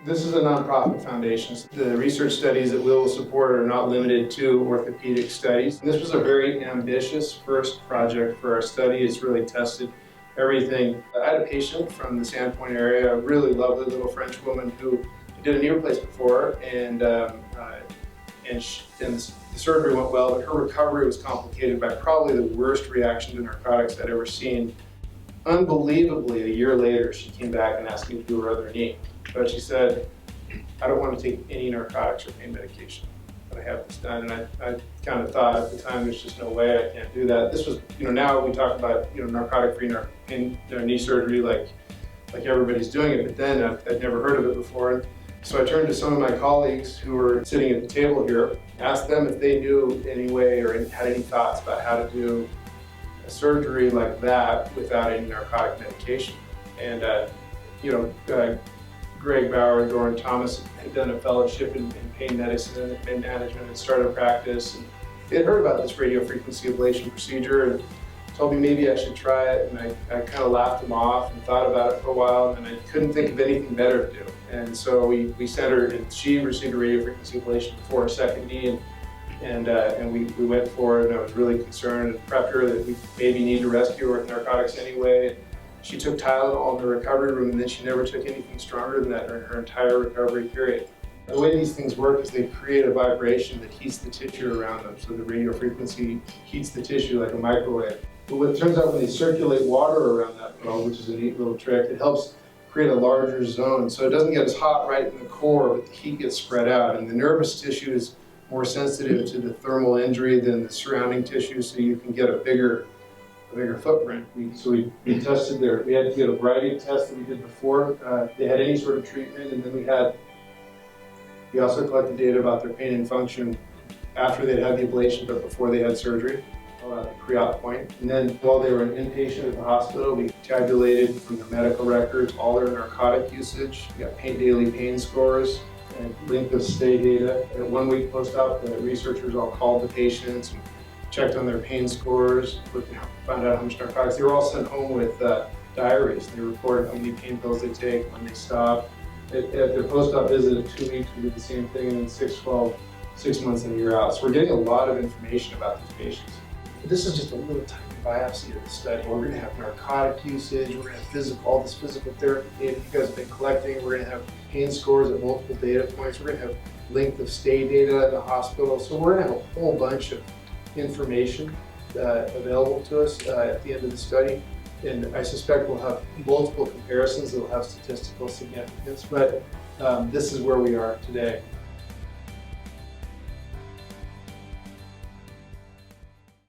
This is a nonprofit foundation. The research studies that we'll support are not limited to orthopedic studies. And this was a very ambitious first project for our study. It's really tested everything. I had a patient from the Sandpoint area, a really lovely little French woman who did a knee replacement before, and the surgery went well, but her recovery was complicated by probably the worst reaction to narcotics I'd ever seen. Unbelievably, a year later, she came back and asked me to do her other knee. But she said, I don't want to take any narcotics or pain medication, but I have this done. And I kind of thought at the time, there's just no way I can't do that. This was, now we talk about, narcotic-free knee surgery like everybody's doing it, but then I'd never heard of it before. So I turned to some of my colleagues who were sitting at the table here, asked them if they knew any way or had any thoughts about how to do a surgery like that without any narcotic medication. And, Greg Bauer and Doran Thomas had done a fellowship in pain medicine and pain management and started a practice. And they had heard about this radiofrequency ablation procedure and told me maybe I should try it. And I kind of laughed them off and thought about it for a while, and I couldn't think of anything better to do. And so we sent her, and she received a radiofrequency ablation before her second knee, and we went for it, and I was really concerned and prepped her that we maybe need to rescue her with narcotics anyway. She took Tylenol in the recovery room, and then she never took anything stronger than that during her entire recovery period. The way these things work is they create a vibration that heats the tissue around them, so the radio frequency heats the tissue like a microwave. But what turns out when they circulate water around that bone, which is a neat little trick, it helps create a larger zone. So it doesn't get as hot right in the core, but the heat gets spread out. And the nervous tissue is more sensitive to the thermal injury than the surrounding tissue, so you can get a bigger footprint. We tested there. We had to get a variety of tests that we did before they had any sort of treatment, and then we also collected data about their pain and function after they'd had the ablation, but before they had surgery, the pre-op point. And then while they were an inpatient at the hospital, we tabulated from their medical records all their narcotic usage. We got daily pain scores and length of stay data. And 1 week post-op, the researchers all called the patients and checked on their pain scores, found out how much narcotics. They were all sent home with diaries. They reported how many pain pills they take, when they stop. At their post-op visit of 2 weeks, we did the same thing, and then 6 months and a year out. So we're getting a lot of information about these patients. This is just a little tiny biopsy of the study. We're going to have narcotic usage, we're going to have all this physical therapy data you guys have been collecting, we're going to have pain scores at multiple data points, we're going to have length of stay data at the hospital. So we're going to have a whole bunch of information available to us at the end of the study, and I suspect we'll have multiple comparisons that will have statistical significance, but this is where we are today.